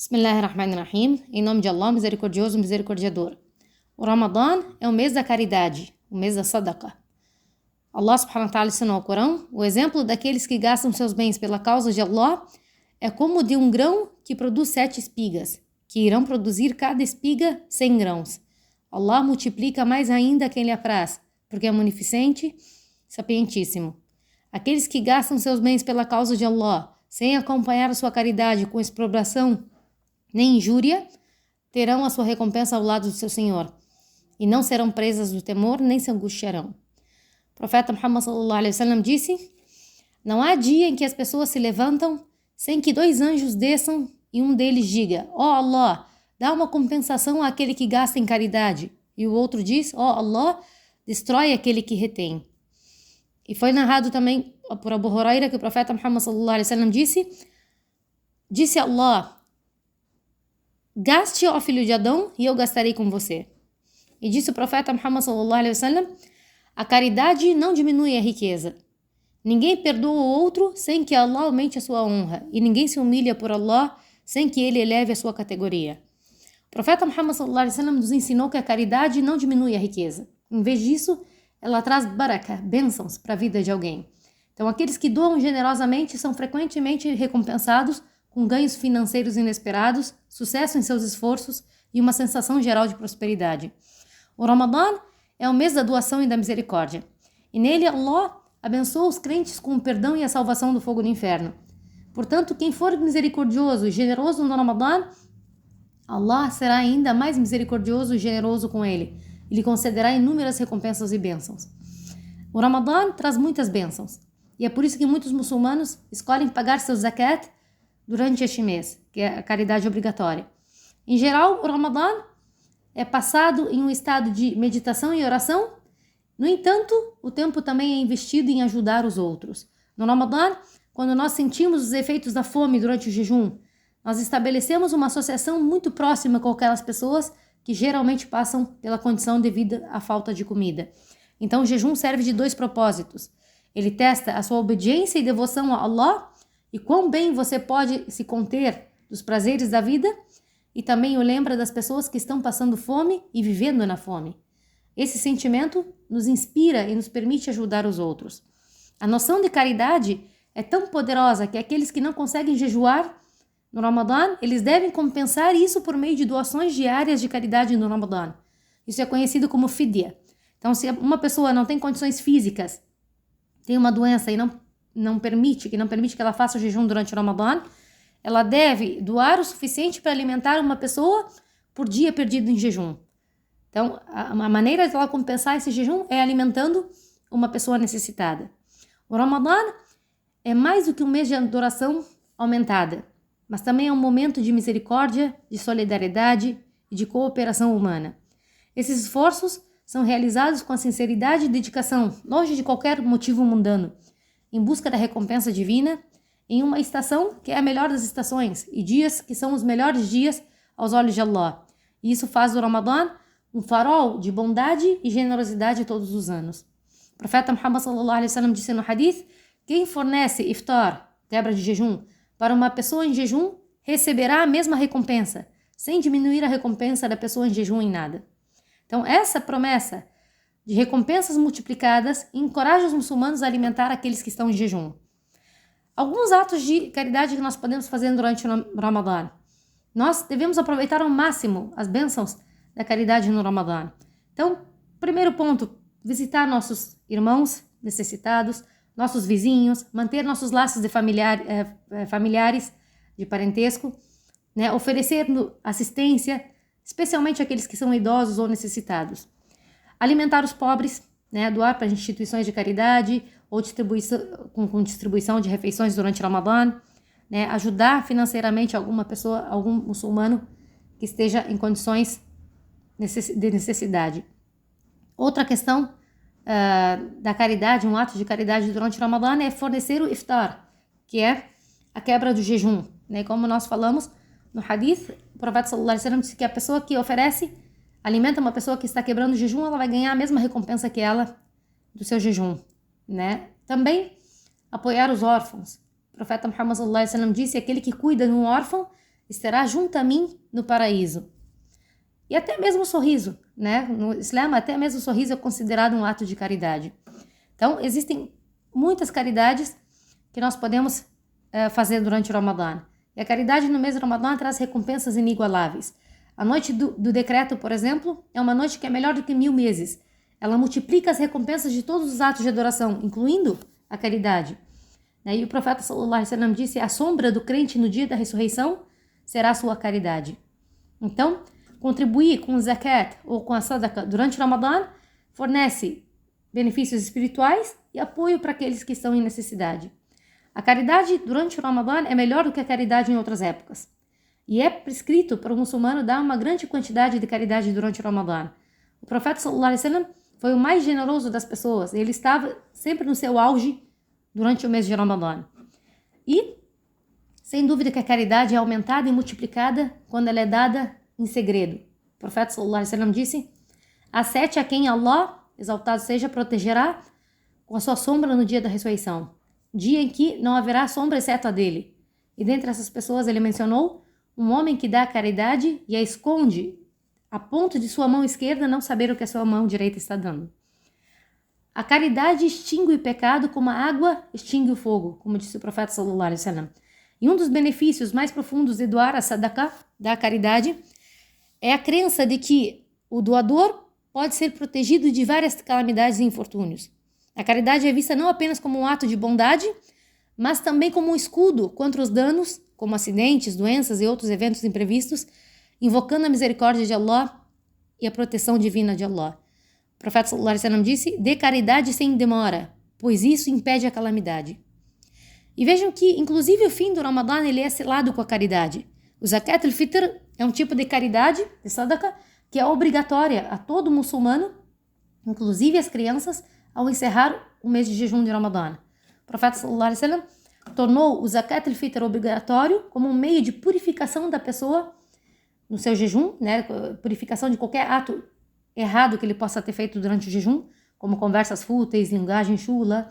Bismillahirrahmanirrahim. Em nome de Allah, misericordioso, misericordiador. O Ramadã é o mês da caridade, o mês da sadaqa. Allah subhanahu wa ta'ala ensinou ao Corão: o exemplo daqueles que gastam seus bens pela causa de Allah é como de um grão que produz 7 espigas, que irão produzir cada espiga 100 grãos. Allah multiplica mais ainda a quem lhe apraz, porque é munificente, sapientíssimo. Aqueles que gastam seus bens pela causa de Allah, sem acompanhar a sua caridade com exprobração nem injúria, terão a sua recompensa ao lado do seu Senhor, e não serão presas do temor, nem se angustiarão. O profeta Muhammad sallallahu alaihi wasallam disse: não há dia em que as pessoas se levantam sem que 2 anjos desçam e um deles diga: ó Allah, dá uma compensação àquele que gasta em caridade. E o outro diz: ó Allah, destrói aquele que retém. E foi narrado também por Abu Huraira que o profeta Muhammad sallallahu alaihi wasallam disse Allah: gaste, ó filho de Adão, e eu gastarei com você. E disse o profeta Muhammad sallallahu alaihi wasallam: a caridade não diminui a riqueza. Ninguém perdoa o outro sem que Allah aumente a sua honra, e ninguém se humilha por Allah sem que ele eleve a sua categoria. O profeta Muhammad sallallahu alaihi wasallam nos ensinou que a caridade não diminui a riqueza. Em vez disso, ela traz baraka, bênçãos para a vida de alguém. Então, aqueles que doam generosamente são frequentemente recompensados com ganhos financeiros inesperados, sucesso em seus esforços e uma sensação geral de prosperidade. O Ramadã é o mês da doação e da misericórdia. E nele Allah abençoa os crentes com o perdão e a salvação do fogo do inferno. Portanto, quem for misericordioso e generoso no Ramadã, Allah será ainda mais misericordioso e generoso com ele. E lhe concederá inúmeras recompensas e bênçãos. O Ramadã traz muitas bênçãos. E é por isso que muitos muçulmanos escolhem pagar seu zakat durante este mês, que é a caridade obrigatória. Em geral, o Ramadã é passado em um estado de meditação e oração. No entanto, o tempo também é investido em ajudar os outros. No Ramadã, quando nós sentimos os efeitos da fome durante o jejum, nós estabelecemos uma associação muito próxima com aquelas pessoas que geralmente passam pela condição devido à falta de comida. Então, o jejum serve de 2 propósitos. Ele testa a sua obediência e devoção a Allah, e quão bem você pode se conter dos prazeres da vida, e também o lembra das pessoas que estão passando fome e vivendo na fome. Esse sentimento nos inspira e nos permite ajudar os outros. A noção de caridade é tão poderosa que aqueles que não conseguem jejuar no Ramadã, eles devem compensar isso por meio de doações diárias de caridade no Ramadã. Isso é conhecido como fidya. Então, se uma pessoa não tem condições físicas, tem uma doença e não permite que ela faça o jejum durante o Ramadã, ela deve doar o suficiente para alimentar uma pessoa por dia perdido em jejum. Então, a maneira de ela compensar esse jejum é alimentando uma pessoa necessitada. O Ramadã é mais do que um mês de adoração aumentada, mas também é um momento de misericórdia, de solidariedade e de cooperação humana. Esses esforços são realizados com a sinceridade e dedicação, longe de qualquer motivo mundano, em busca da recompensa divina, em uma estação que é a melhor das estações e dias que são os melhores dias aos olhos de Allah. E isso faz do Ramadã um farol de bondade e generosidade todos os anos. O profeta Muhammad sallallahu alaihi wasallam disse no hadith: quem fornece iftar, quebra de jejum, para uma pessoa em jejum, receberá a mesma recompensa, sem diminuir a recompensa da pessoa em jejum em nada. Então, essa promessa de recompensas multiplicadas encoraja os muçulmanos a alimentar aqueles que estão em jejum. Alguns atos de caridade que nós podemos fazer durante o Ramadã. Nós devemos aproveitar ao máximo as bênçãos da caridade no Ramadã. Então, primeiro ponto, visitar nossos irmãos necessitados, nossos vizinhos, manter nossos laços de familiares, de parentesco, né? Oferecer assistência, especialmente aqueles que são idosos ou necessitados. Alimentar os pobres, né? Doar para instituições de caridade ou com distribuição de refeições durante o Ramadã, né? Ajudar financeiramente alguma pessoa, algum muçulmano que esteja em condições de necessidade. Outra questão da caridade, um ato de caridade durante o Ramadã é fornecer o iftar, que é a quebra do jejum, né? Como nós falamos no hadith, o profeta sallallahu alaihi wasallam disse que a pessoa que alimenta uma pessoa que está quebrando o jejum, ela vai ganhar a mesma recompensa que ela do seu jejum, né? Também apoiar os órfãos. O profeta Muhammad sallallahu alaihi wasallam disse: aquele que cuida de um órfão estará junto a mim no paraíso. E até mesmo o sorriso, né? No Islã, até mesmo o sorriso é considerado um ato de caridade. Então, existem muitas caridades que nós podemos fazer durante o Ramadã. E a caridade no mês do Ramadã traz recompensas inigualáveis. A noite do decreto, por exemplo, é uma noite que é melhor do que 1000 meses. Ela multiplica as recompensas de todos os atos de adoração, incluindo a caridade. E o profeta sallallahu alaihi wasallam disse: a sombra do crente no dia da ressurreição será a sua caridade. Então, contribuir com o zakat ou com a sadaqa durante o Ramadã fornece benefícios espirituais e apoio para aqueles que estão em necessidade. A caridade durante o Ramadã é melhor do que a caridade em outras épocas. E é prescrito para o muçulmano dar uma grande quantidade de caridade durante o Ramadã. O profeta sallallahu alaihi wasallam foi o mais generoso das pessoas. Ele estava sempre no seu auge durante o mês de Ramadã. E, sem dúvida que a caridade é aumentada e multiplicada quando ela é dada em segredo. O profeta sallallahu alaihi wasallam disse: há 7 a quem Allah, exaltado seja, protegerá com a sua sombra no dia da ressurreição, dia em que não haverá sombra exceto a dele. E dentre essas pessoas ele mencionou um homem que dá a caridade e a esconde a ponto de sua mão esquerda não saber o que a sua mão direita está dando. A caridade extingue o pecado como a água extingue o fogo, como disse o profeta sallallahu alaihi wasallam. E um dos benefícios mais profundos de doar a sadaqah, da caridade, é a crença de que o doador pode ser protegido de várias calamidades e infortúnios. A caridade é vista não apenas como um ato de bondade, mas também como um escudo contra os danos, como acidentes, doenças e outros eventos imprevistos, invocando a misericórdia de Allah e a proteção divina de Allah. O profeta sallallahu alaihi wasallam disse: dê caridade sem demora, pois isso impede a calamidade. E vejam que, inclusive, o fim do Ramadã ele é selado com a caridade. O Zakat al-Fitr é um tipo de caridade, de sadaqa, que é obrigatória a todo muçulmano, inclusive as crianças, ao encerrar o mês de jejum de Ramadã. O profeta sallallahu alaihi wasallam tornou o Zakat al-Fitr obrigatório como um meio de purificação da pessoa no seu jejum, né? Purificação de qualquer ato errado que ele possa ter feito durante o jejum, como conversas fúteis, linguagem chula,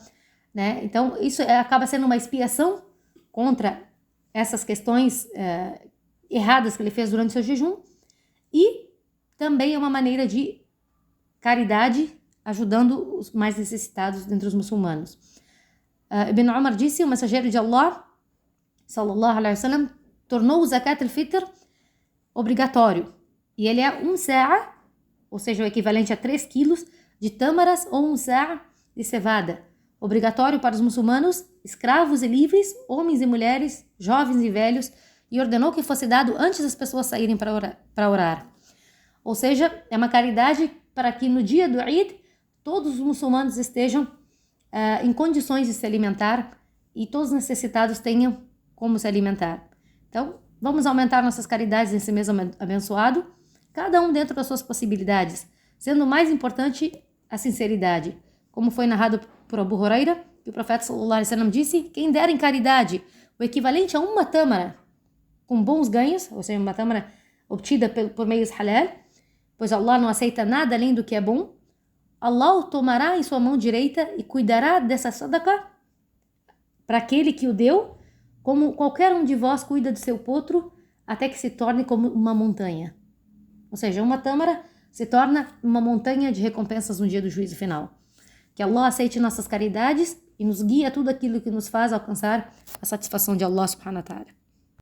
né? Então, isso acaba sendo uma expiação contra essas questões erradas que ele fez durante o seu jejum, e também é uma maneira de caridade, ajudando os mais necessitados dentre os muçulmanos. Ibn Umar disse: o mensageiro de Allah, sallallahu alaihi wasallam, tornou o Zakat al-Fitr obrigatório, e ele é um sa'a, ou seja, o equivalente a 3 quilos de tâmaras ou um sa'a de cevada, obrigatório para os muçulmanos, escravos e livres, homens e mulheres, jovens e velhos, e ordenou que fosse dado antes das pessoas saírem para orar. Ou seja, é uma caridade para que no dia do Eid todos os muçulmanos estejam em condições de se alimentar e todos os necessitados tenham como se alimentar. Então, vamos aumentar nossas caridades nesse mês abençoado, cada um dentro das suas possibilidades, sendo o mais importante a sinceridade. Como foi narrado por Abu Huraira, que o profeta sallallahu alaihi wasallam disse: quem der em caridade o equivalente a uma tâmara com bons ganhos, ou seja, uma tâmara obtida por meios halal, pois Allah não aceita nada além do que é bom, Allah o tomará em sua mão direita e cuidará dessa sadaqa para aquele que o deu, como qualquer um de vós cuida do seu potro, até que se torne como uma montanha. Ou seja, uma tâmara se torna uma montanha de recompensas no dia do juízo final. Que Allah aceite nossas caridades e nos guie a tudo aquilo que nos faz alcançar a satisfação de Allah subhanahu wa ta'ala.